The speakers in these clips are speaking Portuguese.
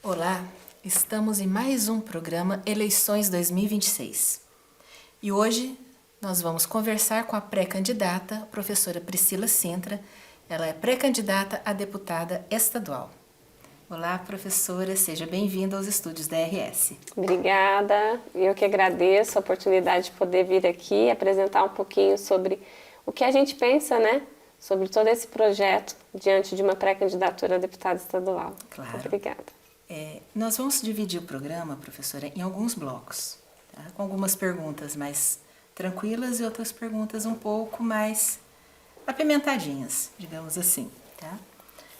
Olá, estamos em mais um programa Eleições 2026 e hoje nós vamos conversar com a pré-candidata, professora Priscila Sintra. Ela é pré-candidata a deputada estadual. Olá, professora, seja bem-vinda aos estúdios da RS. Obrigada, eu que agradeço a oportunidade de poder vir aqui apresentar um pouquinho sobre o que a gente pensa, né? Sobre todo esse projeto diante de uma pré-candidatura a deputada estadual. Claro. Obrigada. Nós vamos dividir o programa, professora, em alguns blocos, tá? Com algumas perguntas mais tranquilas e outras perguntas um pouco mais apimentadinhas, digamos assim, tá?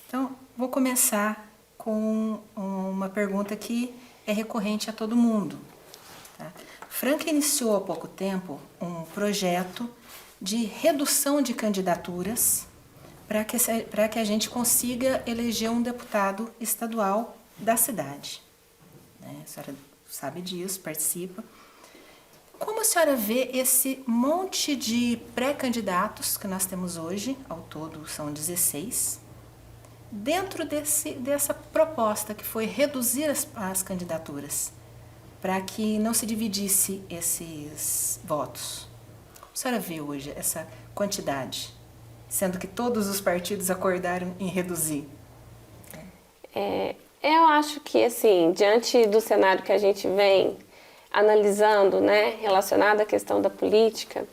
Então, vou começar com uma pergunta que é recorrente a todo mundo, tá? Franca iniciou há pouco tempo um projeto de redução de candidaturas para que a gente consiga eleger um deputado estadual da cidade. A senhora sabe disso, participa. Como a senhora vê esse monte de pré-candidatos que nós temos hoje, ao todo são 16, dentro dessa proposta que foi reduzir as candidaturas, para que não se dividisse esses votos? Como a senhora vê hoje essa quantidade, sendo que todos os partidos acordaram em reduzir? Eu acho que, assim, diante do cenário que a gente vem analisando, né, relacionado à questão da política,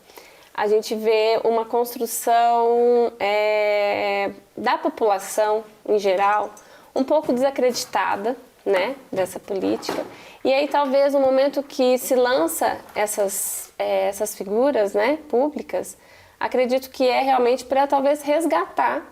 a gente vê uma construção da população, em geral, um pouco desacreditada, né, dessa política. E aí, talvez, no momento que se lança essas figuras, né, públicas, acredito que é realmente para, talvez, resgatar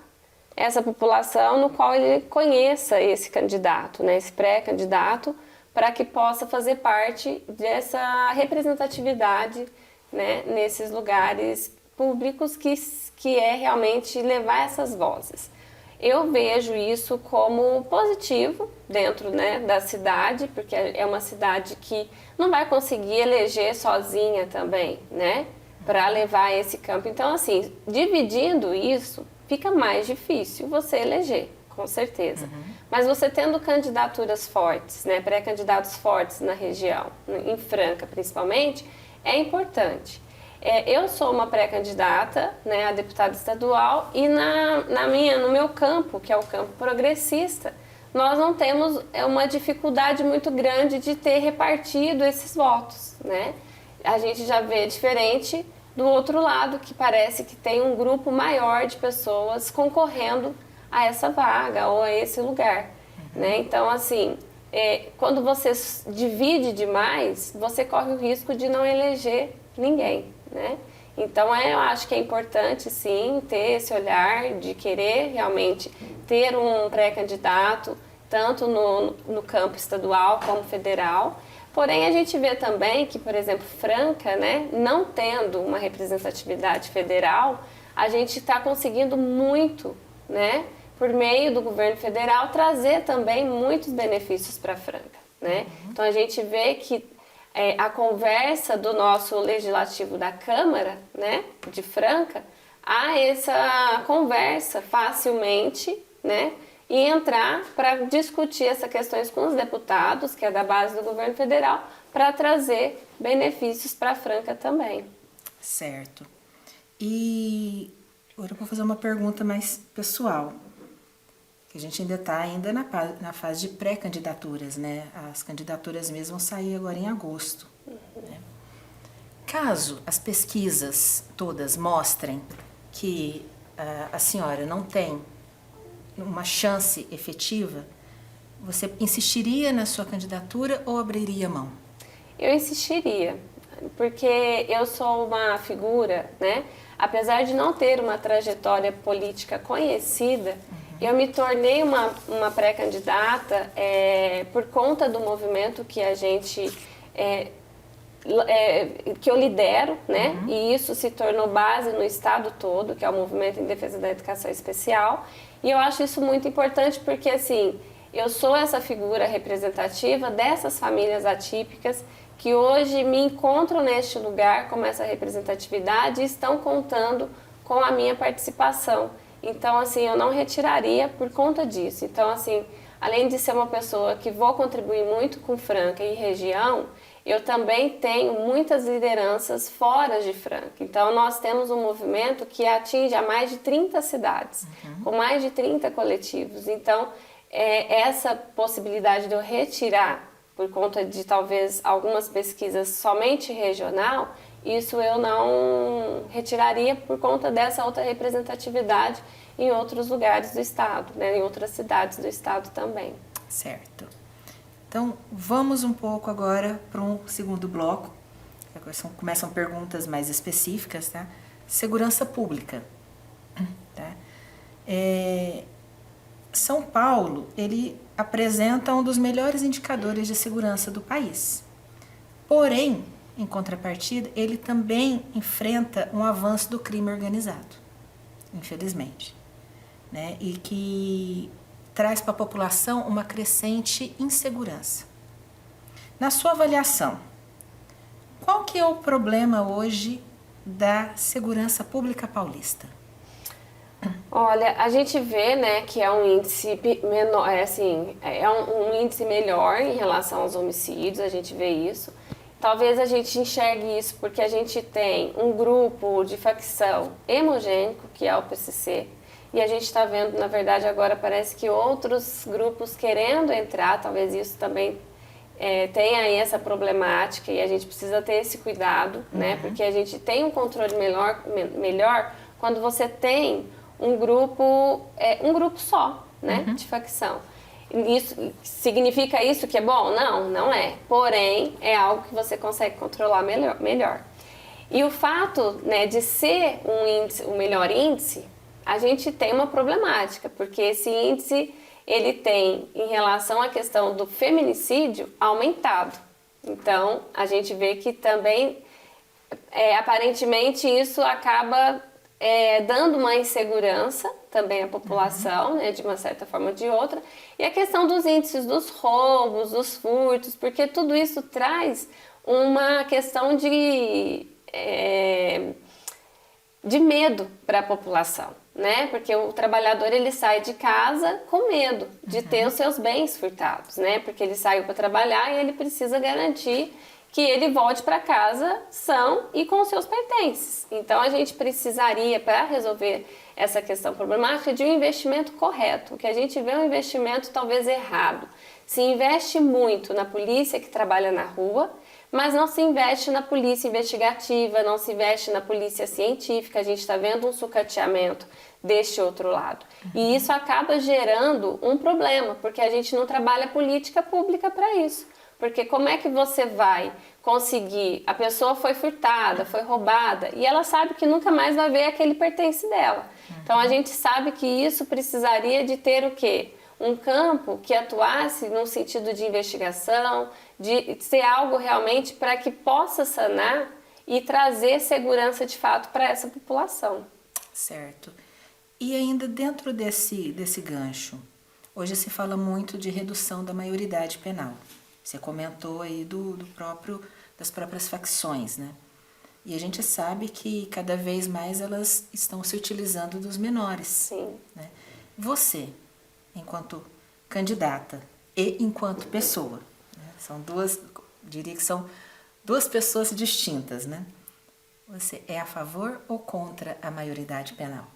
essa população no qual ele conheça esse candidato, né, esse pré-candidato, para que possa fazer parte dessa representatividade, né, nesses lugares públicos que é realmente levar essas vozes. Eu vejo isso como positivo dentro, né, da cidade, porque é uma cidade que não vai conseguir eleger sozinha também, né, para levar esse campo. Então, assim, dividindo isso, fica mais difícil você eleger, com certeza. Mas você tendo candidaturas fortes, né, pré-candidatos fortes na região, em Franca principalmente, é importante. Eu sou uma pré-candidata, né, a deputada estadual, e no meu campo, que é o campo progressista, nós não temos uma dificuldade muito grande de ter repartido esses votos, né? A gente já vê diferente do outro lado, que parece que tem um grupo maior de pessoas concorrendo a essa vaga ou a esse lugar, né? Então, assim, quando você divide demais, você corre o risco de não eleger ninguém, né? Então, eu acho que é importante, sim, ter esse olhar de querer realmente ter um pré-candidato, tanto no campo estadual como federal. Porém, a gente vê também que, por exemplo, Franca, né, não tendo uma representatividade federal, a gente está conseguindo muito, né, por meio do governo federal, trazer também muitos benefícios para Franca, né? Então, a gente vê que a conversa do nosso legislativo da Câmara, né, de Franca, há essa conversa facilmente, né, e entrar para discutir essas questões com os deputados, que é da base do governo federal, para trazer benefícios para Franca também. Certo. E agora eu vou fazer uma pergunta mais pessoal, que a gente ainda está na fase de pré-candidaturas, né? As candidaturas mesmo vão sair agora em agosto. Né? Caso as pesquisas todas mostrem que a senhora não tem uma chance efetiva, você insistiria na sua candidatura ou abriria mão? Eu insistiria, porque eu sou uma figura, né? Apesar de não ter uma trajetória política conhecida, eu me tornei uma pré-candidata por conta do movimento que a gente que eu lidero, né? E isso se tornou base no estado todo, que é o Movimento em Defesa da Educação Especial. E eu acho isso muito importante porque, assim, eu sou essa figura representativa dessas famílias atípicas que hoje me encontram neste lugar como essa representatividade e estão contando com a minha participação. Então, assim, eu não retiraria por conta disso. Então, assim, além de ser uma pessoa que vou contribuir muito com Franca e região, eu também tenho muitas lideranças fora de Franca. Então, nós temos um movimento que atinge a mais de 30 cidades, com mais de 30 coletivos. Então, essa possibilidade de eu retirar, por conta de talvez algumas pesquisas somente regional, isso eu não retiraria por conta dessa outra representatividade em outros lugares do estado, né, em outras cidades do estado também. Certo. Então, vamos um pouco agora para um segundo bloco. Agora começam perguntas mais específicas, tá? Segurança pública. Tá? São Paulo, ele apresenta um dos melhores indicadores de segurança do país. Porém, em contrapartida, ele também enfrenta um avanço do crime organizado, infelizmente, né? E que traz para a população uma crescente insegurança. Na sua avaliação, qual que é o problema hoje da segurança pública paulista? Olha, a gente vê, né, que é um índice menor, um índice melhor em relação aos homicídios, a gente vê isso. Talvez a gente enxergue isso porque a gente tem um grupo de facção hemogênico, que é o PCC, e a gente está vendo, na verdade, agora parece que outros grupos querendo entrar, talvez isso também tenha aí essa problemática e a gente precisa ter esse cuidado, né? Porque a gente tem um controle melhor quando você tem um grupo só, né? De facção. Isso, significa isso que é bom? Não, não é. Porém, é algo que você consegue controlar melhor. E o fato, né, de ser o melhor índice, a gente tem uma problemática, porque esse índice, ele tem, em relação à questão do feminicídio, aumentado. Então, a gente vê que também, aparentemente, isso acaba dando uma insegurança também à população, né, de uma certa forma ou de outra. E a questão dos índices dos roubos, dos furtos, porque tudo isso traz uma questão de medo para a população, né? Porque o trabalhador, ele sai de casa com medo de ter os seus bens furtados, né? Porque ele saiu para trabalhar e ele precisa garantir que ele volte para casa são e com os seus pertences. Então, a gente precisaria, para resolver essa questão problemática, de um investimento correto. O que a gente vê é um investimento talvez errado. Se investe muito na polícia que trabalha na rua, mas não se investe na polícia investigativa, não se investe na polícia científica. A gente está vendo um sucateamento deste outro lado. E isso acaba gerando um problema, porque a gente não trabalha política pública para isso. Porque como é que você vai conseguir, a pessoa foi furtada, foi roubada, e ela sabe que nunca mais vai ver aquele pertence dela. Então a gente sabe que isso precisaria de ter o quê? Um campo que atuasse no sentido de investigação, de ser algo realmente para que possa sanar e trazer segurança de fato para essa população. Certo. E ainda dentro desse gancho, hoje se fala muito de redução da maioridade penal. Você comentou aí das próprias facções, né? E a gente sabe que cada vez mais elas estão se utilizando dos menores. Sim. Né? Você, enquanto candidata e enquanto pessoa, né? Diria que são duas pessoas distintas, né? Você é a favor ou contra a maioridade penal?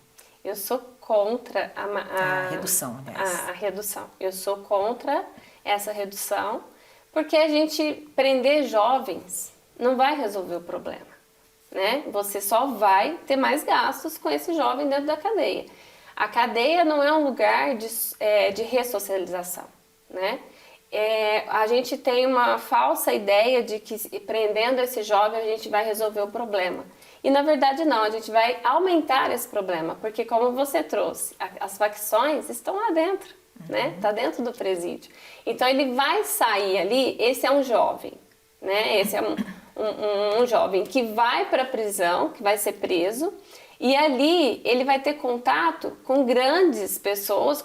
Eu sou contra a redução, aliás. A redução. Eu sou contra essa redução, porque a gente prender jovens não vai resolver o problema, né? Você só vai ter mais gastos com esse jovem dentro da cadeia. A cadeia não é um lugar de ressocialização, né? A gente tem uma falsa ideia de que prendendo esse jovem a gente vai resolver o problema. E na verdade não, a gente vai aumentar esse problema, porque como você trouxe, as facções estão lá dentro, né? Tá dentro do presídio. Então ele vai sair ali, esse é um jovem, né? Esse é um jovem que vai para a prisão, que vai ser preso, e ali ele vai ter contato com grandes pessoas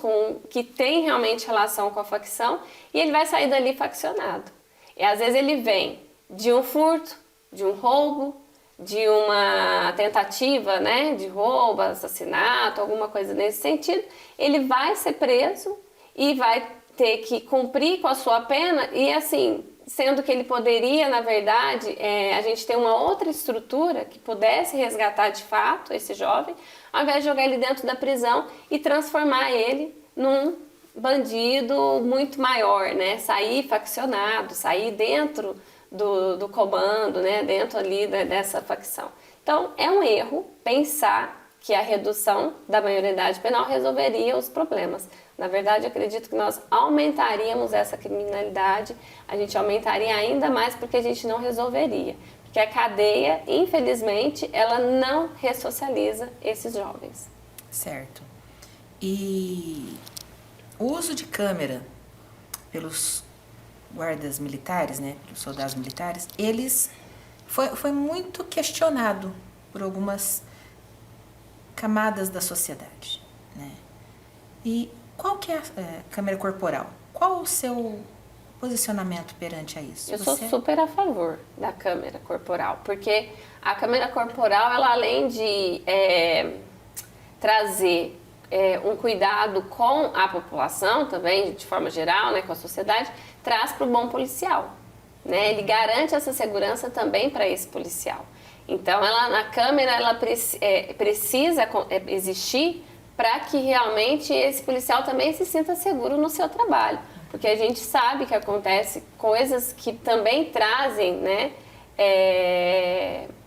que têm realmente relação com a facção, e ele vai sair dali faccionado. E às vezes ele vem de um furto, de um roubo, de uma tentativa, né, de roubo, assassinato, alguma coisa nesse sentido. Ele vai ser preso e vai ter que cumprir com a sua pena e assim, sendo que ele poderia, na verdade, a gente ter uma outra estrutura que pudesse resgatar de fato esse jovem, ao invés de jogar ele dentro da prisão e transformar ele num bandido muito maior, né? Sair faccionado, sair dentro do comando, né? Dentro ali dessa facção. Então, é um erro pensar que a redução da maioridade penal resolveria os problemas. Na verdade, acredito que nós aumentaríamos essa criminalidade, a gente aumentaria ainda mais porque a gente não resolveria. Porque a cadeia, infelizmente, ela não ressocializa esses jovens. Certo. E o uso de câmera pelos guardas militares, né, pelos soldados militares, foi muito questionado por algumas camadas da sociedade, né? E qual que é a câmera corporal? Qual o seu posicionamento perante a isso? Eu sou super a favor da câmera corporal, porque a câmera corporal, ela além de trazer um cuidado com a população também, de forma geral, né, com a sociedade, traz para o bom policial, né? Ele garante essa segurança também para esse policial. Então, a câmera ela precisa existir para que realmente esse policial também se sinta seguro no seu trabalho. Porque a gente sabe que acontece coisas que também trazem, né,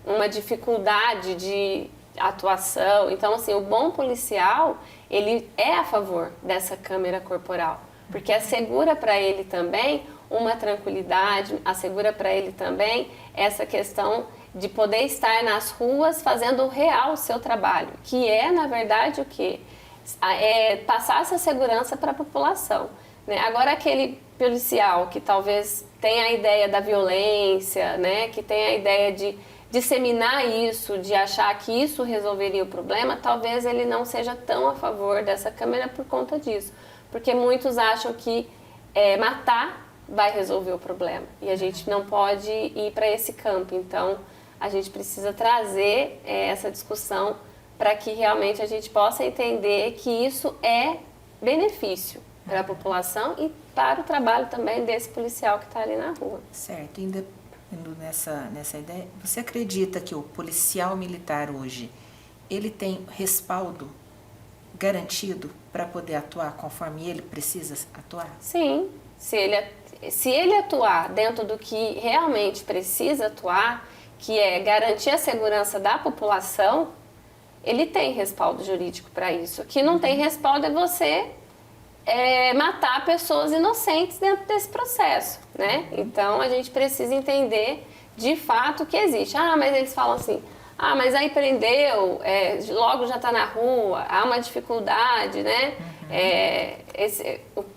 uma dificuldade de atuação. Então, assim, o bom policial, ele é a favor dessa câmera corporal, porque assegura para ele também uma tranquilidade, assegura para ele também essa questão de poder estar nas ruas fazendo real o seu trabalho, que é, na verdade, o quê? Passar essa segurança para a população, né? Agora, aquele policial que talvez tenha a ideia da violência, né? Que tenha a ideia de disseminar isso, de achar que isso resolveria o problema, talvez ele não seja tão a favor dessa câmera por conta disso. Porque muitos acham que matar vai resolver o problema. E a gente não pode ir para esse campo. Então, a gente precisa trazer essa discussão para que realmente a gente possa entender que isso é benefício para a população e para o trabalho também desse policial que está ali na rua. Certo. Ainda indo nessa ideia, você acredita que o policial militar hoje, ele tem respaldo garantido para poder atuar conforme ele precisa atuar? Sim. Se ele atuar dentro do que realmente precisa atuar, que é garantir a segurança da população, ele tem respaldo jurídico para isso. O que não tem respaldo é você matar pessoas inocentes dentro desse processo, né? Então, a gente precisa entender de fato que existe. Ah, mas eles falam assim, mas aí prendeu, logo já está na rua, há uma dificuldade, né?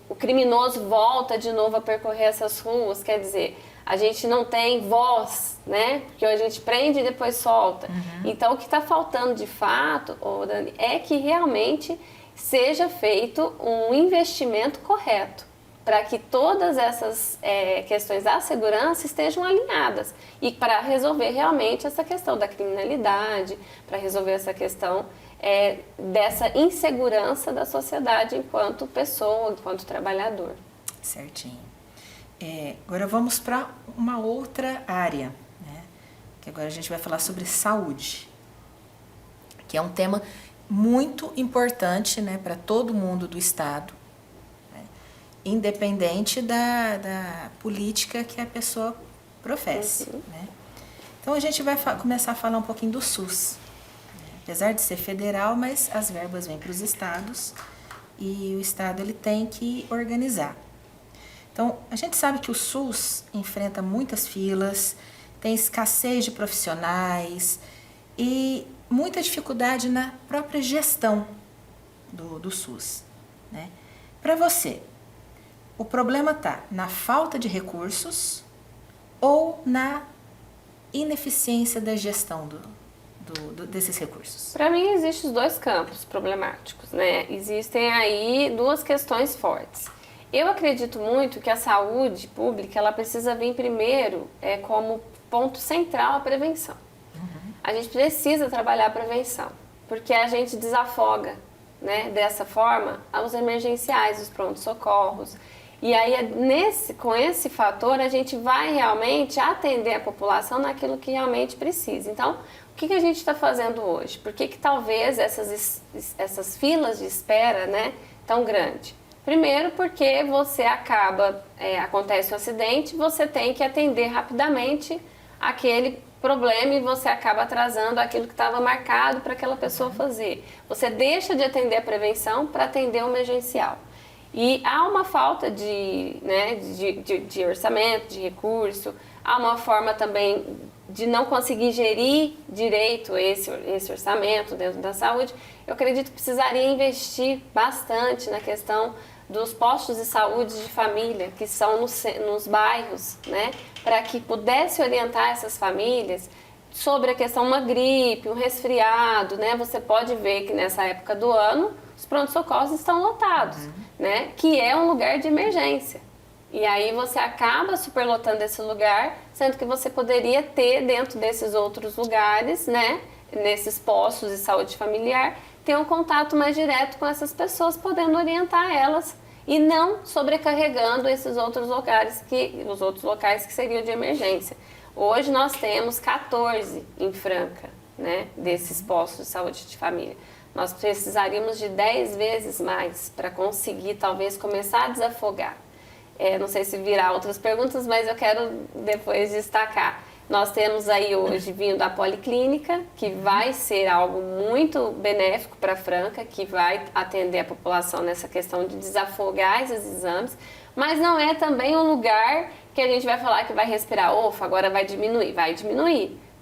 O criminoso volta de novo a percorrer essas ruas, quer dizer, a gente não tem voz, né? Porque a gente prende e depois solta. Então, o que está faltando de fato, Dani, é que realmente seja feito um investimento correto para que todas essas questões da segurança estejam alinhadas e para resolver realmente essa questão da criminalidade, para resolver essa questão dessa insegurança da sociedade enquanto pessoa, enquanto trabalhador. Certinho. Agora vamos para uma outra área, né? Que agora a gente vai falar sobre saúde, que é um tema muito importante, né, para todo mundo do Estado, né? Independente da política que a pessoa professe. Né? Então a gente vai começar a falar um pouquinho do SUS. Apesar de ser federal, mas as verbas vêm para os estados e o estado ele tem que organizar. Então, a gente sabe que o SUS enfrenta muitas filas, tem escassez de profissionais e muita dificuldade na própria gestão do SUS. Né? Para você, o problema está na falta de recursos ou na ineficiência da gestão desses recursos? Para mim, existem os dois campos problemáticos, né? Existem aí duas questões fortes. Eu acredito muito que a saúde pública ela precisa vir primeiro como ponto central a prevenção. A gente precisa trabalhar a prevenção, porque a gente desafoga, né, dessa forma os emergenciais, os prontos-socorros. E aí, com esse fator, a gente vai realmente atender a população naquilo que realmente precisa. Então, o que a gente está fazendo hoje? Por que talvez essas filas de espera, né, tão grandes? Primeiro, porque você acontece um acidente, você tem que atender rapidamente aquele problema e você acaba atrasando aquilo que estava marcado para aquela pessoa fazer. Você deixa de atender a prevenção para atender o emergencial. E há uma falta de orçamento, de recurso, há uma forma também de não conseguir gerir direito esse orçamento dentro da saúde. Eu acredito que precisaria investir bastante na questão dos postos de saúde de família, que são nos bairros, né, para que pudesse orientar essas famílias sobre a questão uma gripe, um resfriado, né? Você pode ver que nessa época do ano os pronto-socorros estão lotados, né? Que é um lugar de emergência. E aí você acaba superlotando esse lugar, sendo que você poderia ter dentro desses outros lugares, né, nesses postos de saúde familiar, ter um contato mais direto com essas pessoas, podendo orientar elas e não sobrecarregando os outros locais que seriam de emergência. Hoje nós temos 14 em Franca, né, desses postos de saúde de família. Nós precisaríamos de 10 vezes mais para conseguir talvez começar a desafogar. Não sei se virá outras perguntas, mas eu quero depois destacar. Nós temos aí hoje vindo a Policlínica, que vai ser algo muito benéfico para Franca, que vai atender a população nessa questão de desafogar esses exames, mas não é também um lugar que a gente vai falar que vai respirar, agora vai diminuir.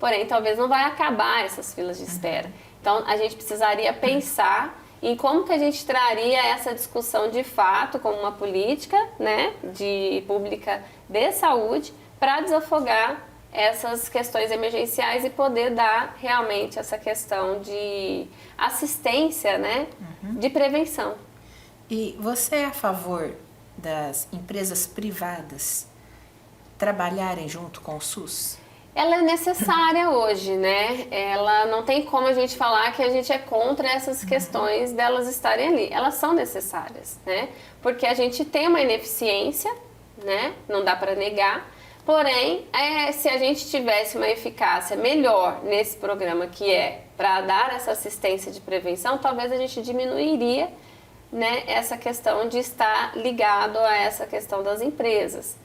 Porém, talvez não vai acabar essas filas de espera. Então, a gente precisaria pensar em como que a gente traria essa discussão de fato como uma política, né, pública de saúde para desafogar essas questões emergenciais e poder dar realmente essa questão de assistência, né, de prevenção. E você é a favor das empresas privadas trabalharem junto com o SUS? Ela é necessária hoje, né? Ela não tem como a gente falar que a gente é contra essas questões delas estarem ali. Elas são necessárias, né? Porque a gente tem uma ineficiência, né? Não dá para negar. Porém, se a gente tivesse uma eficácia melhor nesse programa que é para dar essa assistência de prevenção, talvez a gente diminuiria, né, essa questão de estar ligado a essa questão das empresas.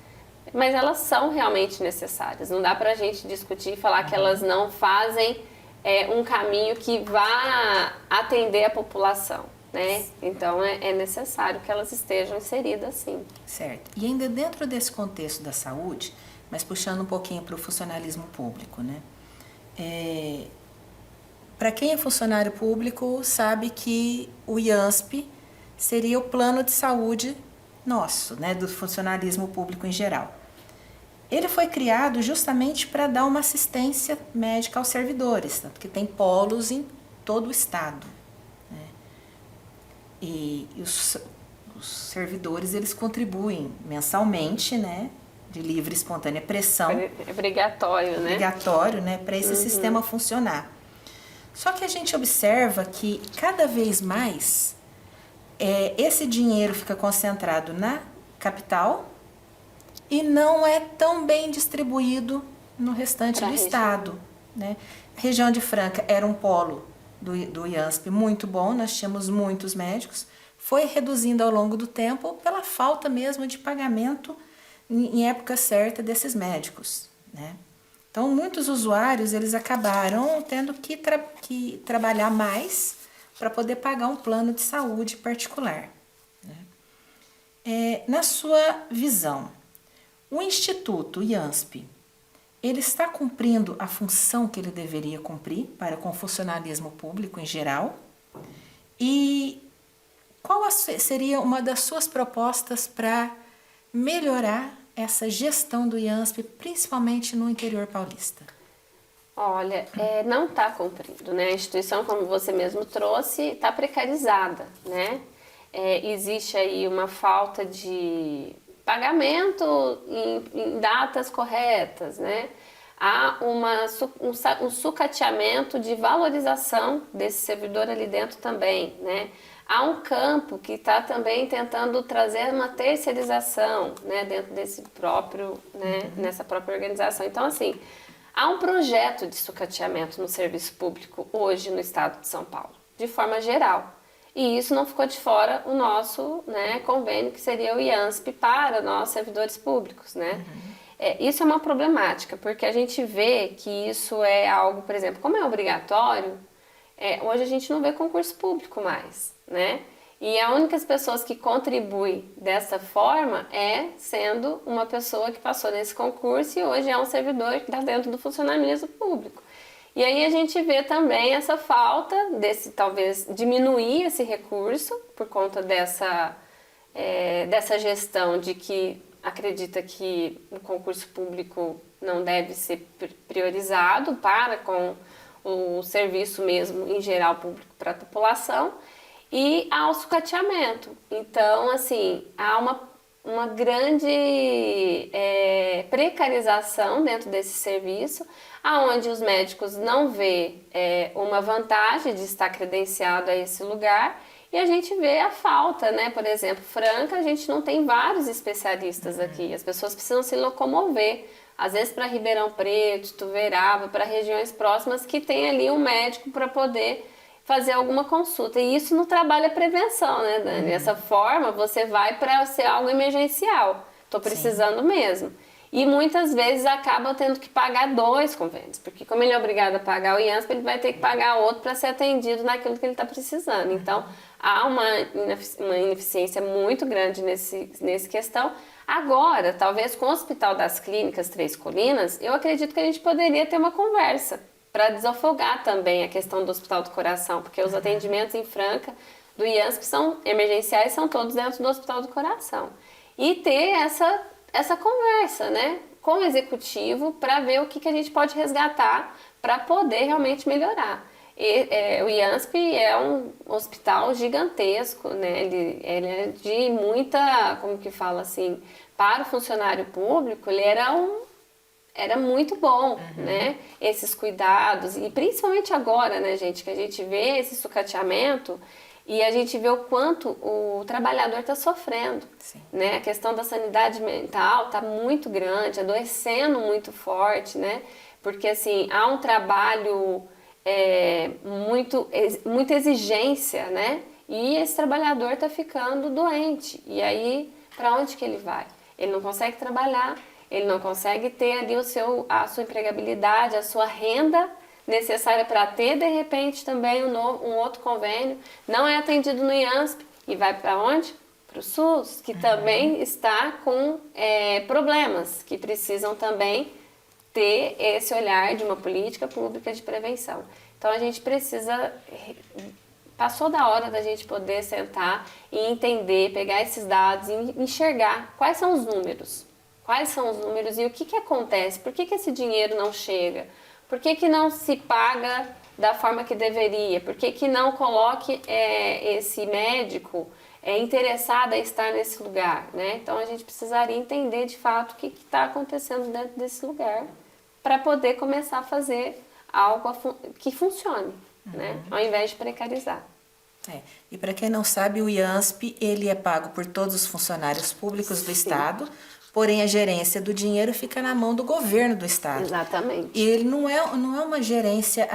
Mas elas são realmente necessárias. Não dá para a gente discutir e falar que elas não fazem um caminho que vá atender a população, né? Então é necessário que elas estejam inseridas, sim. Certo. E ainda dentro desse contexto da saúde, mas puxando um pouquinho para o funcionalismo público, né? Para quem é funcionário público sabe que o IANSP seria o plano de saúde nosso, né, do funcionalismo público em geral. Ele foi criado justamente para dar uma assistência médica aos servidores, tanto que tem polos em todo o estado, né? E os servidores, eles contribuem mensalmente, né, de livre e espontânea pressão. É obrigatório, né? Obrigatório, né, para esse sistema funcionar. Só que a gente observa que cada vez mais esse dinheiro fica concentrado na capital e não é tão bem distribuído no restante do estado, né? A região de Franca era um polo do IANSP muito bom, nós tínhamos muitos médicos, foi reduzindo ao longo do tempo pela falta mesmo de pagamento em época certa desses médicos, né? Então, muitos usuários, eles acabaram tendo que trabalhar mais para poder pagar um plano de saúde particular, né? Na sua visão, o Instituto IANSP, ele está cumprindo a função que ele deveria cumprir para com o funcionalismo público em geral? E qual seria uma das suas propostas para melhorar essa gestão do IANSP, principalmente no interior paulista? Olha, não está cumprindo, né? A instituição, como você mesmo trouxe, está precarizada, né? Existe aí uma falta de pagamento em datas corretas, né? Há um sucateamento de valorização desse servidor ali dentro também, né? há um campo que está também tentando trazer uma terceirização, né, dentro desse próprio, né, nessa própria organização. Então, assim, há um projeto de sucateamento no serviço público hoje no estado de São Paulo, de forma geral. E isso não ficou de fora o nosso, né, convênio, que seria o IANSP para nós servidores públicos, né? Isso é uma problemática, porque a gente vê que isso é algo, por exemplo, como é obrigatório, hoje a gente não vê concurso público mais, né? E as únicas pessoas que contribuem dessa forma sendo uma pessoa que passou nesse concurso e hoje é um servidor que está dentro do funcionalismo público. E aí a gente vê também essa falta talvez, diminuir esse recurso por conta dessa gestão de que acredita que o concurso público não deve ser priorizado com o serviço mesmo, em geral, público para a população, e ao sucateamento. Então, assim, há uma grande precarização dentro desse serviço, aonde os médicos não vê uma vantagem de estar credenciado a esse lugar, e a gente vê a falta, né? Por exemplo, Franca, a gente não tem vários especialistas aqui, as pessoas precisam se locomover, às vezes para Ribeirão Preto, Tuverava, para regiões próximas que tem ali um médico para poder fazer alguma consulta. E isso no trabalho é prevenção, né, Dani? Dessa forma, você vai para ser algo emergencial. Estou precisando mesmo. E muitas vezes acaba tendo que pagar 2 convênios, porque como ele é obrigado a pagar o IANSP, ele vai ter que pagar outro para ser atendido naquilo que ele está precisando. Então, há uma ineficiência muito grande nesse questão. Agora, talvez com o Hospital das Clínicas Três Colinas, eu acredito que a gente poderia ter uma conversa para desafogar também a questão do Hospital do Coração, porque os atendimentos em Franca do IANSP são emergenciais, são todos dentro do Hospital do Coração. E ter essa conversa, né, com o executivo para ver o que a gente pode resgatar para poder realmente melhorar. O IANSP é um hospital gigantesco, né? Ele é de muita, como que fala assim, para o funcionário público, ele era muito bom, né? Esses cuidados, e principalmente agora, né, gente, que a gente vê esse sucateamento e a gente vê o quanto o trabalhador está sofrendo, né? A questão da sanidade mental está muito grande, adoecendo muito forte, né? Porque, assim, há um trabalho, muita exigência, né? E esse trabalhador está ficando doente. E aí, para onde que ele vai? Ele não consegue trabalhar, ele não consegue ter ali a sua empregabilidade, a sua renda necessária para ter, de repente, também um outro convênio, não é atendido no IANSP e vai para onde? Para o SUS, que também está com problemas, que precisam também ter esse olhar de uma política pública de prevenção. Então, a gente precisa... Passou da hora da gente poder sentar e entender, pegar esses dados e enxergar quais são os números. Quais são os números e o que acontece? Por que esse dinheiro não chega? Por que não se paga da forma que deveria? Por que não coloque esse médico interessado a estar nesse lugar, né? Então, a gente precisaria entender de fato o que está acontecendo dentro desse lugar para poder começar a fazer algo que funcione, né? Ao invés de precarizar. E para quem não sabe, o IANSP ele é pago por todos os funcionários públicos do Estado, porém a gerência do dinheiro fica na mão do governo do Estado. Exatamente. E ele não é uma gerência,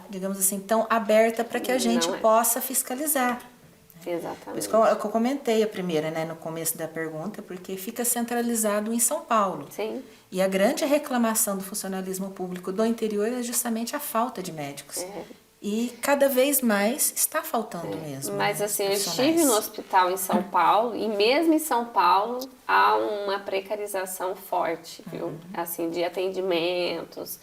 digamos assim, tão aberta para que a gente possa fiscalizar. Exatamente. Por isso que eu comentei a primeira, né, no começo da pergunta, porque fica centralizado em São Paulo. Sim. E a grande reclamação do funcionalismo público do interior é justamente a falta de médicos. E cada vez mais está faltando mesmo. Mas, né, assim, eu estive no hospital em São Paulo e mesmo em São Paulo há uma precarização forte, viu? Assim, de atendimentos,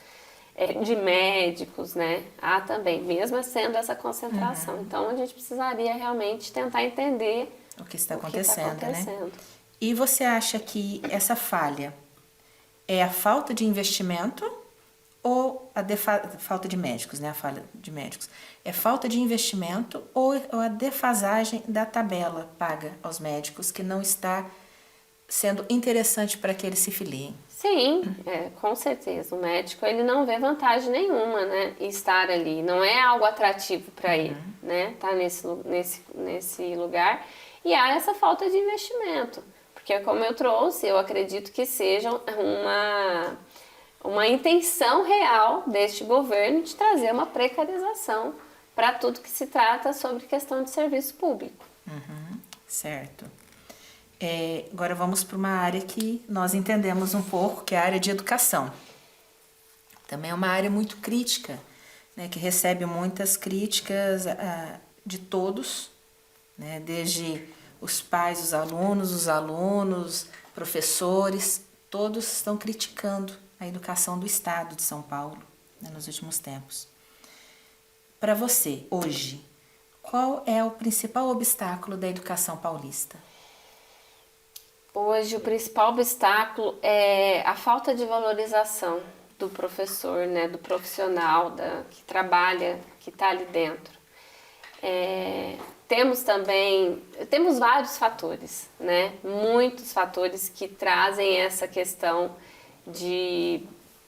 de médicos, né? Há também, mesmo sendo essa concentração. Então, a gente precisaria realmente tentar entender o que está acontecendo, né? E você acha que essa falha é a falta de investimento ou a falta de médicos, né? A falha de médicos. É falta de investimento ou a defasagem da tabela paga aos médicos que não está sendo interessante para que eles se filiem. Sim, com certeza. O médico ele não vê vantagem nenhuma, né, em estar ali. Não é algo atrativo para ele, né, tá nesse lugar. E há essa falta de investimento, porque como eu trouxe, eu acredito que seja uma intenção real deste governo de trazer uma precarização para tudo que se trata sobre questão de serviço público. Certo. Agora vamos para uma área que nós entendemos um pouco, que é a área de educação. Também é uma área muito crítica, né, que recebe muitas críticas de todos, né, desde os pais, os alunos, professores, todos estão criticando a educação do Estado de São Paulo, né, nos últimos tempos. Para você, hoje, qual é o principal obstáculo da educação paulista? Hoje o principal obstáculo é a falta de valorização do professor, né, do profissional que trabalha, que está ali dentro. Temos vários fatores, né, muitos fatores que trazem essa questão de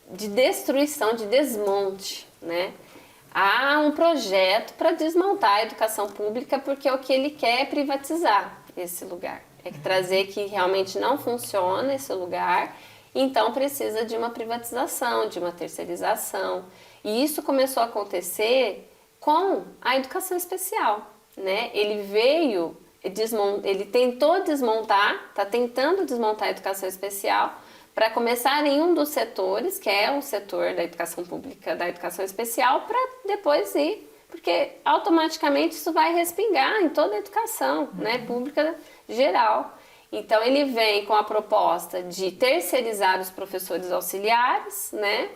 destruição, de desmonte, né. Há um projeto para desmontar a educação pública porque o que ele quer é privatizar esse lugar. É que trazer que realmente não funciona esse lugar, então precisa de uma privatização, de uma terceirização. E isso começou a acontecer com a educação especial, né? Ele tentou desmontar, está tentando desmontar a educação especial para começar em um dos setores, que é o setor da educação pública, da educação especial, para depois ir, porque automaticamente isso vai respingar em toda a educação, né, pública geral. Então ele vem com a proposta de terceirizar os professores auxiliares, né,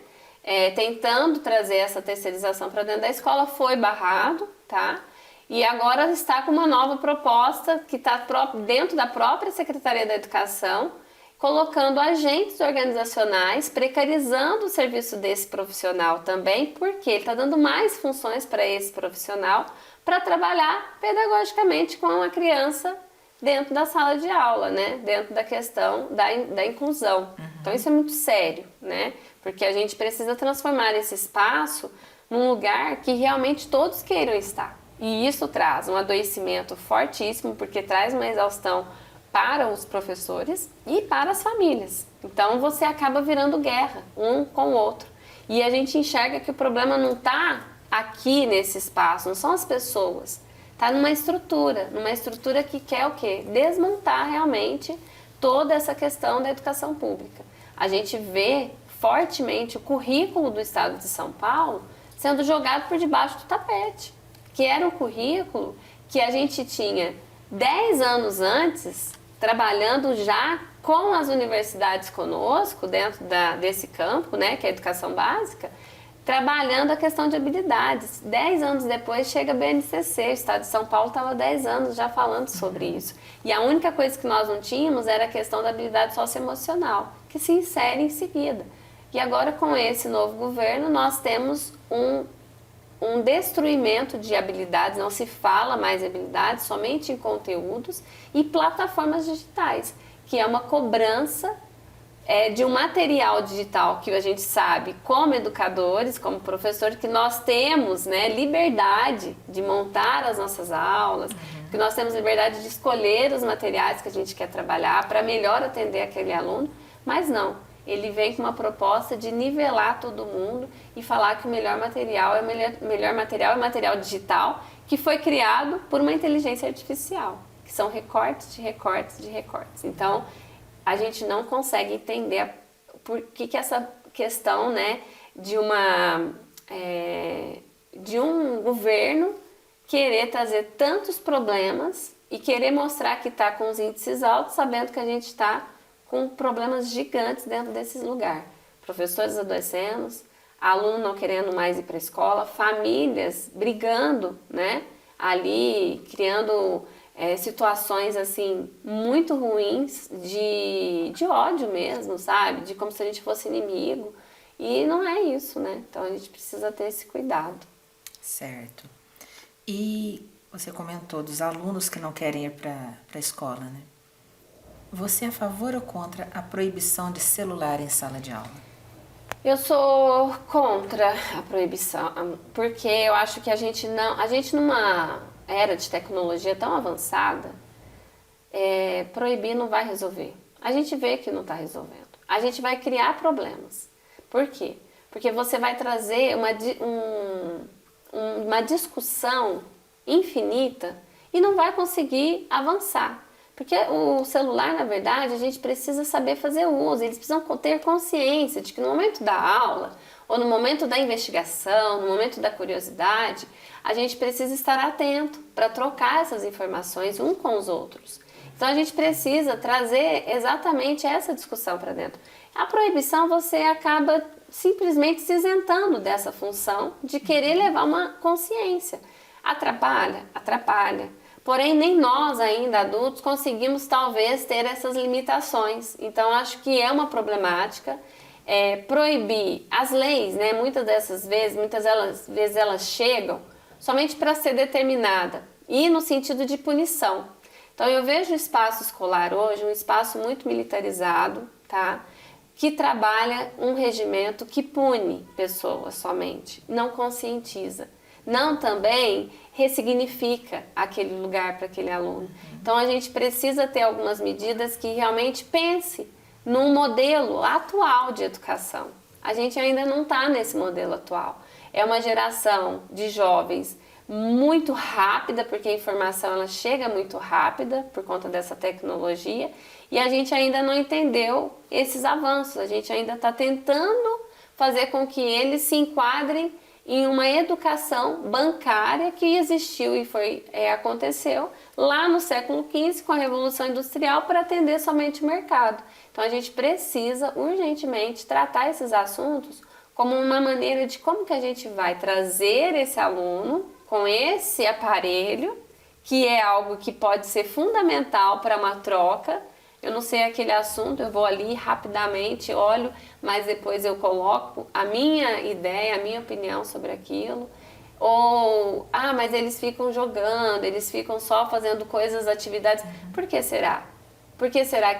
tentando trazer essa terceirização para dentro da escola, foi barrado, tá? E agora está com uma nova proposta que está dentro da própria Secretaria da Educação, colocando agentes organizacionais, precarizando o serviço desse profissional também, porque ele está dando mais funções para esse profissional para trabalhar pedagogicamente com a criança dentro da sala de aula, né? Dentro da questão da inclusão. Então isso é muito sério, né? Porque a gente precisa transformar esse espaço num lugar que realmente todos queiram estar. E isso traz um adoecimento fortíssimo, porque traz uma exaustão para os professores e para as famílias. Então você acaba virando guerra um com o outro. E a gente enxerga que o problema não está aqui nesse espaço, não são as pessoas. Está numa estrutura que quer o quê? Desmontar realmente toda essa questão da educação pública. A gente vê fortemente o currículo do Estado de São Paulo sendo jogado por debaixo do tapete, que era um currículo que a gente tinha 10 anos antes, trabalhando já com as universidades conosco, dentro desse campo, né, que é a educação básica, trabalhando a questão de habilidades. 10 anos depois chega a BNCC, o Estado de São Paulo estava 10 anos já falando sobre isso. E a única coisa que nós não tínhamos era a questão da habilidade socioemocional, que se insere em seguida. E agora com esse novo governo nós temos um destruimento de habilidades, não se fala mais habilidades, somente em conteúdos e plataformas digitais, que é uma cobrança de um material digital que a gente sabe, como educadores, como professores, que nós temos, né, liberdade de montar as nossas aulas, que nós temos liberdade de escolher os materiais que a gente quer trabalhar para melhor atender aquele aluno, mas não. Ele vem com uma proposta de nivelar todo mundo e falar que o melhor material é material digital que foi criado por uma inteligência artificial, que são recortes de recortes de recortes. Então, a gente não consegue entender por que essa questão, né, de um governo querer trazer tantos problemas e querer mostrar que está com os índices altos, sabendo que a gente está com problemas gigantes dentro desses lugares. Professores adoecendo, aluno não querendo mais ir para a escola, famílias brigando, né, ali, criando situações assim muito ruins de ódio mesmo, sabe? De como se a gente fosse inimigo. E não é isso, né? Então a gente precisa ter esse cuidado. Certo. E você comentou dos alunos que não querem ir para a escola, né? Você é a favor ou contra a proibição de celular em sala de aula? Eu sou contra a proibição, porque eu acho que a gente numa era de tecnologia tão avançada, proibir não vai resolver. A gente vê que não está resolvendo. A gente vai criar problemas. Por quê? Porque você vai trazer uma discussão infinita e não vai conseguir avançar. Porque o celular, na verdade, a gente precisa saber fazer uso, eles precisam ter consciência de que no momento da aula, ou no momento da investigação, no momento da curiosidade, a gente precisa estar atento para trocar essas informações uns com os outros. Então a gente precisa trazer exatamente essa discussão para dentro. A proibição você acaba simplesmente se isentando dessa função de querer levar uma consciência. Atrapalha? Atrapalha. Porém, nem nós ainda adultos conseguimos talvez ter essas limitações. Então, acho que é uma problemática proibir as leis, né? Muitas vezes elas chegam somente para ser determinada e no sentido de punição. Então, eu vejo o espaço escolar hoje um espaço muito militarizado, tá? Que trabalha um regimento que pune pessoas somente, não conscientiza. Não também ressignifica aquele lugar para aquele aluno. Então a gente precisa ter algumas medidas que realmente pense num modelo atual de educação. A gente ainda não está nesse modelo atual. É uma geração de jovens muito rápida, porque a informação ela chega muito rápida por conta dessa tecnologia, e a gente ainda não entendeu esses avanços. A gente ainda está tentando fazer com que eles se enquadrem em uma educação bancária que existiu e aconteceu lá no século XV com a Revolução Industrial para atender somente o mercado. Então a gente precisa urgentemente tratar esses assuntos como uma maneira de como que a gente vai trazer esse aluno com esse aparelho, que é algo que pode ser fundamental para uma troca. Eu não sei aquele assunto, eu vou ali rapidamente, olho, mas depois eu coloco a minha ideia, a minha opinião sobre aquilo. Ou, mas eles ficam jogando, eles ficam só fazendo coisas, atividades. Por que será?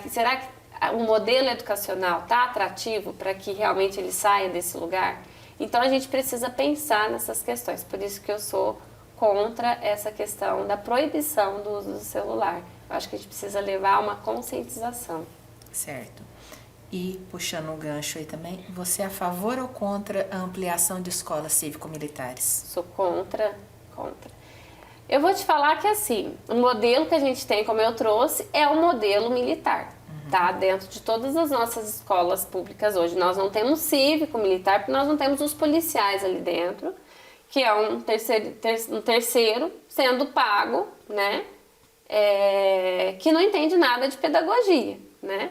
Será que o modelo educacional está atrativo para que realmente ele saia desse lugar? Então a gente precisa pensar nessas questões, por isso que eu sou contra essa questão da proibição do uso do celular. Eu acho que a gente precisa levar uma conscientização. Certo. E, puxando um gancho aí também, você é a favor ou contra a ampliação de escolas cívico-militares? Sou contra. Eu vou te falar que, assim, o modelo que a gente tem, como eu trouxe, é o modelo militar, tá? Dentro de todas as nossas escolas públicas hoje. Nós não temos cívico-militar, porque nós não temos os policiais ali dentro, que é um terceiro sendo pago, né? Que não entende nada de pedagogia, né?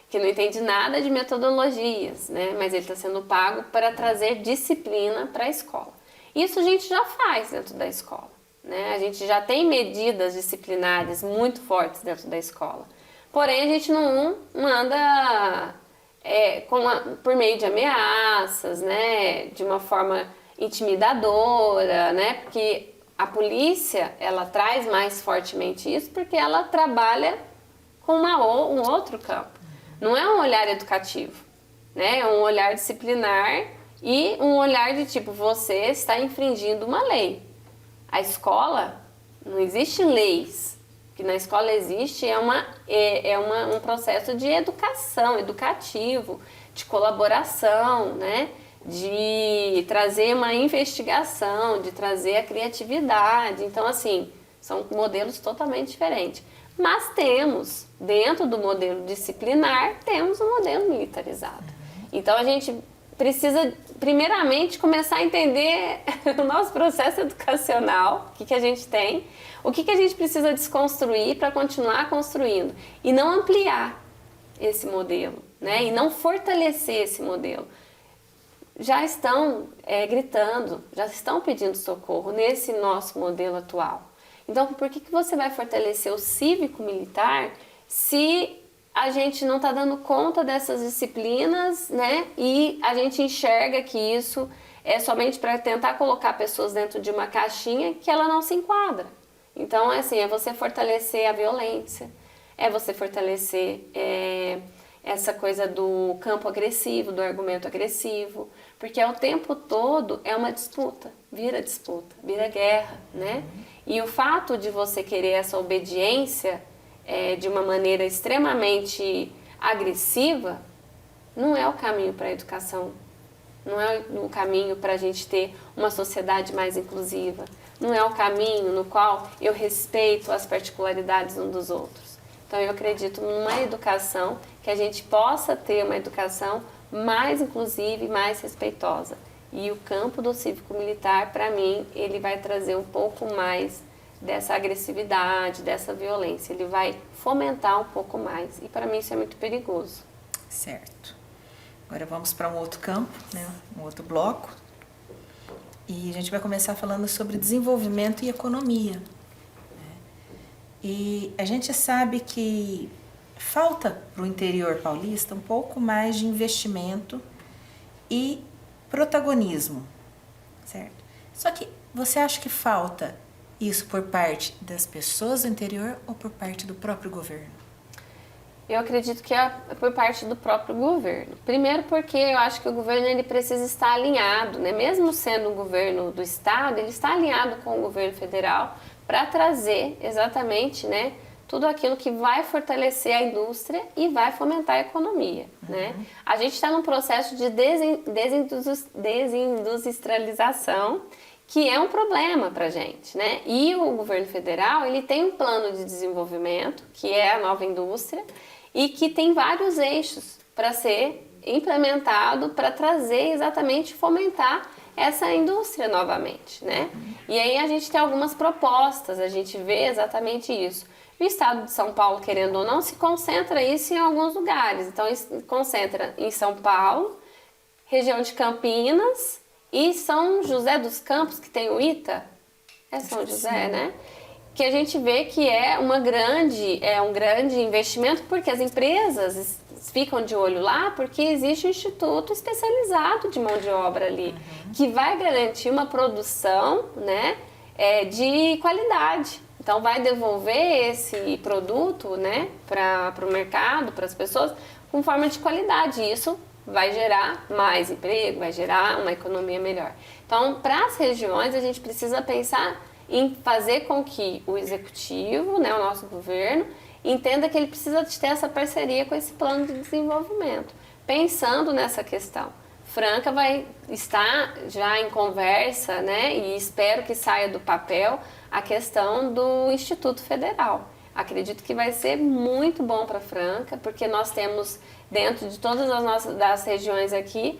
Que não entende nada de metodologias, né? Mas ele está sendo pago para trazer disciplina para a escola. Isso a gente já faz dentro da escola, né? A gente já tem medidas disciplinares muito fortes dentro da escola. Porém, a gente não anda por meio de ameaças, né? De uma forma intimidadora, né? Porque a polícia, ela traz mais fortemente isso porque ela trabalha com um outro campo. Não é um olhar educativo, né? É um olhar disciplinar e um olhar de tipo, você está infringindo uma lei. A escola, não existe leis. O que na escola existe um processo de educação, educativo, de colaboração, né? De trazer uma investigação, de trazer a criatividade. Então, assim, são modelos totalmente diferentes. Mas temos, dentro do modelo disciplinar, temos um modelo militarizado. Então, a gente precisa, primeiramente, começar a entender o nosso processo educacional, o que a gente tem, o que a gente precisa desconstruir para continuar construindo e não ampliar esse modelo, né? E não fortalecer esse modelo. Já estão gritando, já estão pedindo socorro nesse nosso modelo atual. Então, por que você vai fortalecer o cívico-militar se a gente não está dando conta dessas disciplinas, né? E a gente enxerga que isso é somente para tentar colocar pessoas dentro de uma caixinha que ela não se enquadra. Então, assim, é você fortalecer a violência, é você fortalecer essa coisa do campo agressivo, do argumento agressivo, porque o tempo todo é uma disputa, vira guerra, né? E o fato de você querer essa obediência de uma maneira extremamente agressiva não é o caminho para a educação, não é o caminho para a gente ter uma sociedade mais inclusiva, não é o caminho no qual eu respeito as particularidades uns dos outros. Então eu acredito numa educação que a gente possa ter uma educação mais inclusiva e mais respeitosa. E o campo do cívico-militar, para mim, ele vai trazer um pouco mais dessa agressividade, dessa violência. Ele vai fomentar um pouco mais. E para mim isso é muito perigoso. Certo. Agora vamos para um outro campo, né? Um outro bloco. E a gente vai começar falando sobre desenvolvimento e economia. Né? E a gente sabe que falta para o interior paulista um pouco mais de investimento e protagonismo, certo? Só que você acha que falta isso por parte das pessoas do interior ou por parte do próprio governo? Eu acredito que é por parte do próprio governo. Primeiro porque eu acho que o governo ele precisa estar alinhado, né? Mesmo sendo um governo do estado, ele está alinhado com o governo federal para trazer exatamente, né, tudo aquilo que vai fortalecer a indústria e vai fomentar a economia, né? A gente está num processo de desindustrialização que é um problema para a gente, né? E o governo federal, ele tem um plano de desenvolvimento, que é a nova indústria, e que tem vários eixos para ser implementado para trazer exatamente, fomentar essa indústria novamente, né? E aí a gente tem algumas propostas, a gente vê exatamente isso. O estado de São Paulo, querendo ou não, se concentra isso em alguns lugares. Então, concentra em São Paulo, região de Campinas e São José dos Campos, que tem o ITA. É São José, né? Que a gente vê que é um grande investimento, porque as empresas ficam de olho lá, porque existe um instituto especializado de mão de obra ali, que vai garantir uma produção, né, de qualidade. Então, vai devolver esse produto, né, para o mercado, para as pessoas, com forma de qualidade. Isso vai gerar mais emprego, vai gerar uma economia melhor. Então, para as regiões, a gente precisa pensar em fazer com que o executivo, né, o nosso governo, entenda que ele precisa de ter essa parceria com esse plano de desenvolvimento. Pensando nessa questão, Franca vai estar já em conversa, né, e espero que saia do papel a questão do Instituto Federal. Acredito que vai ser muito bom para Franca, porque nós temos, dentro de todas das regiões aqui,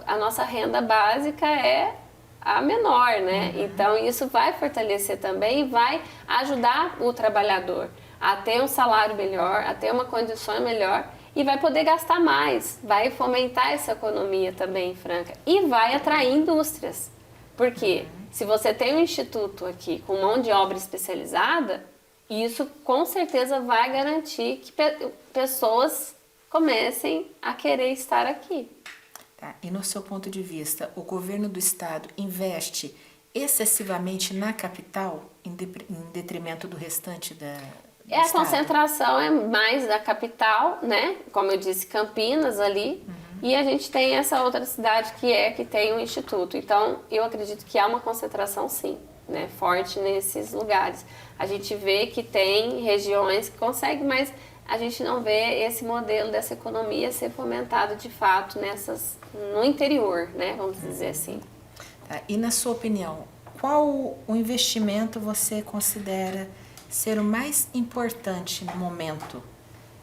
a nossa renda básica é a menor, né? Então, isso vai fortalecer também e vai ajudar o trabalhador a ter um salário melhor, a ter uma condição melhor e vai poder gastar mais, vai fomentar essa economia também em Franca e vai atrair indústrias. Porque se você tem um instituto aqui com mão de obra especializada, isso com certeza vai garantir que pessoas comecem a querer estar aqui. Tá. E no seu ponto de vista, o governo do estado investe excessivamente na capital em detrimento do restante do A estado? concentração é mais da capital, né? Como eu disse, Campinas ali. E a gente tem essa outra cidade que tem um instituto. Então, eu acredito que há uma concentração, sim, né, forte nesses lugares. A gente vê que tem regiões que conseguem, mas a gente não vê esse modelo dessa economia ser fomentado de fato no interior, né, vamos dizer assim. Tá. E na sua opinião, qual o investimento você considera ser o mais importante no momento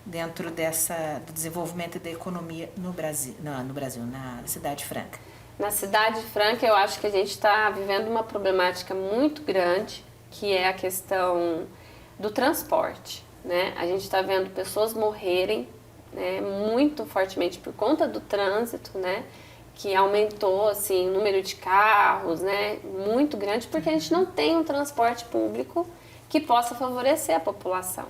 dentro do desenvolvimento da economia no Brasil, na cidade de Franca? Na cidade de Franca, eu acho que a gente está vivendo uma problemática muito grande, que é a questão do transporte, né? A gente está vendo pessoas morrerem, né, muito fortemente por conta do trânsito, né? Que aumentou assim, o número de carros, né, muito grande, porque a gente não tem um transporte público que possa favorecer a população,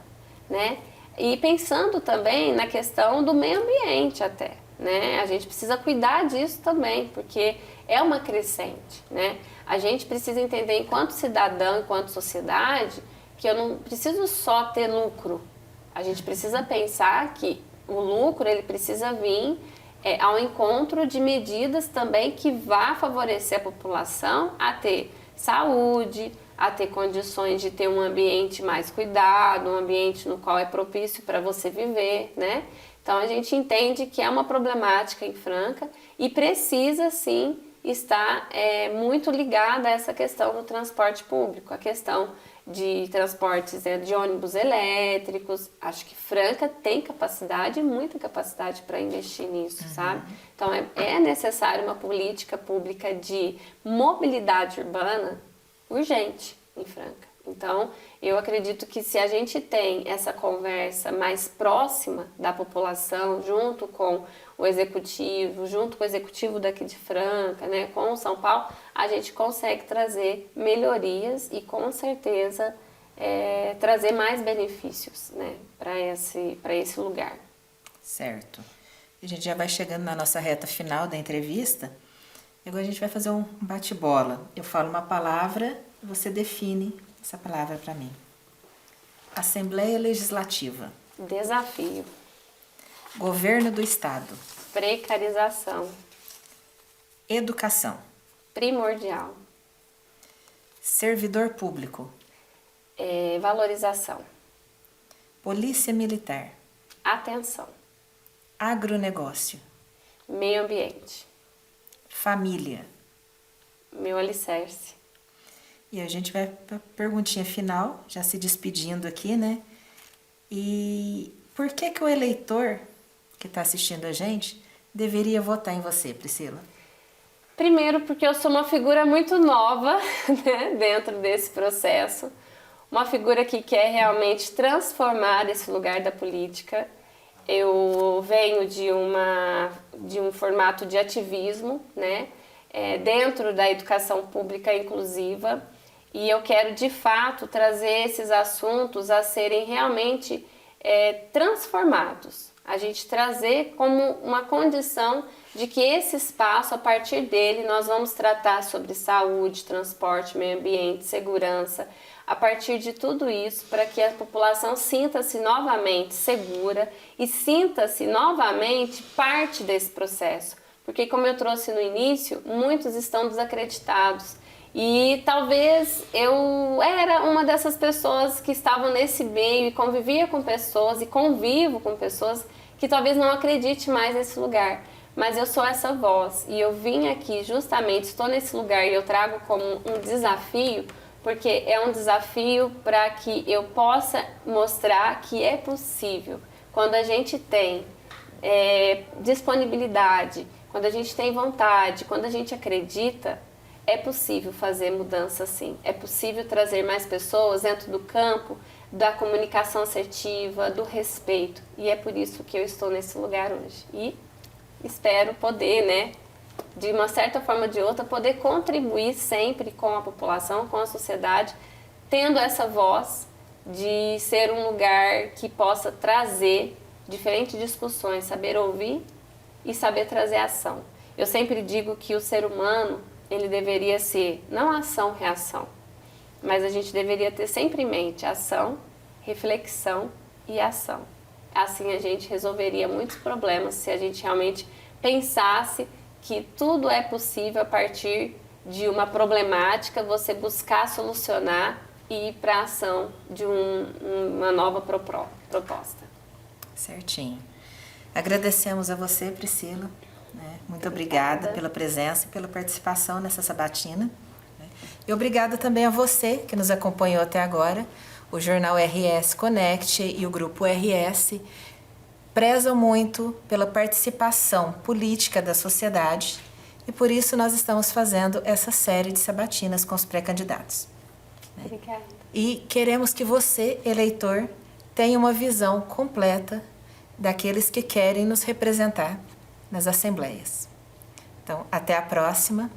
né? E pensando também na questão do meio ambiente até, né? A gente precisa cuidar disso também, porque é uma crescente, né? A gente precisa entender enquanto cidadão, enquanto sociedade, que eu não preciso só ter lucro, A gente precisa pensar que o lucro ele precisa vir ao encontro de medidas também que vá favorecer a população a ter saúde, a ter condições de ter um ambiente mais cuidado, um ambiente no qual é propício para você viver, né? Então a gente entende que é uma problemática em Franca e precisa sim estar muito ligada a essa questão do transporte público, a questão de transportes de ônibus elétricos. Acho que Franca tem capacidade, muita capacidade para investir nisso, sabe? Então é necessário uma política pública de mobilidade urbana urgente em Franca. Então, eu acredito que se a gente tem essa conversa mais próxima da população, junto com o executivo daqui de Franca, né, com o São Paulo, a gente consegue trazer melhorias e com certeza trazer mais benefícios, né, para esse lugar. Certo. A gente já vai chegando na nossa reta final da entrevista. Agora a gente vai fazer um bate-bola. Eu falo uma palavra, você define essa palavra para mim. Assembleia Legislativa. Desafio. Governo do Estado. Precarização. Educação. Primordial. Servidor público. Valorização. Polícia Militar. Atenção. Agronegócio. Meio ambiente. Família. Meu alicerce. E a gente vai para a perguntinha final, já se despedindo aqui, né? E por que o eleitor que está assistindo a gente deveria votar em você, Priscila? Primeiro, porque eu sou uma figura muito nova, né, dentro desse processo. Uma figura que quer realmente transformar esse lugar da política. Eu venho de um formato de ativismo, né, dentro da educação pública inclusiva. E eu quero, de fato, trazer esses assuntos a serem realmente transformados. A gente trazer como uma condição de que esse espaço, a partir dele, nós vamos tratar sobre saúde, transporte, meio ambiente, segurança, a partir de tudo isso, para que a população sinta-se novamente segura e sinta-se novamente parte desse processo. Porque, como eu trouxe no início, muitos estão desacreditados. E talvez eu era uma dessas pessoas que estavam nesse meio e convivia com pessoas e convivo com pessoas que talvez não acredite mais nesse lugar. Mas eu sou essa voz e eu vim aqui justamente, estou nesse lugar e eu trago como um desafio, porque é um desafio para que eu possa mostrar que é possível. Quando a gente tem disponibilidade, quando a gente tem vontade, quando a gente acredita, é possível fazer mudança sim. É possível trazer mais pessoas dentro do campo da comunicação assertiva, do respeito. E é por isso que eu estou nesse lugar hoje. E espero poder, né, de uma certa forma ou de outra, poder contribuir sempre com a população, com a sociedade, tendo essa voz de ser um lugar que possa trazer diferentes discussões, saber ouvir e saber trazer ação. Eu sempre digo que o ser humano, ele deveria ser, não ação-reação, mas a gente deveria ter sempre em mente ação, reflexão e ação. Assim a gente resolveria muitos problemas se a gente realmente pensasse que tudo é possível a partir de uma problemática, você buscar solucionar e ir para a ação de uma nova proposta. Certinho. Agradecemos a você, Priscila. Muito obrigada pela presença e pela participação nessa sabatina. E obrigada também a você que nos acompanhou até agora. O Jornal RS Connect e o Grupo RS prezam muito pela participação política da sociedade e por isso nós estamos fazendo essa série de sabatinas com os pré-candidatos. Obrigada. E queremos que você, eleitor, tenha uma visão completa daqueles que querem nos representar nas assembleias. Então, até a próxima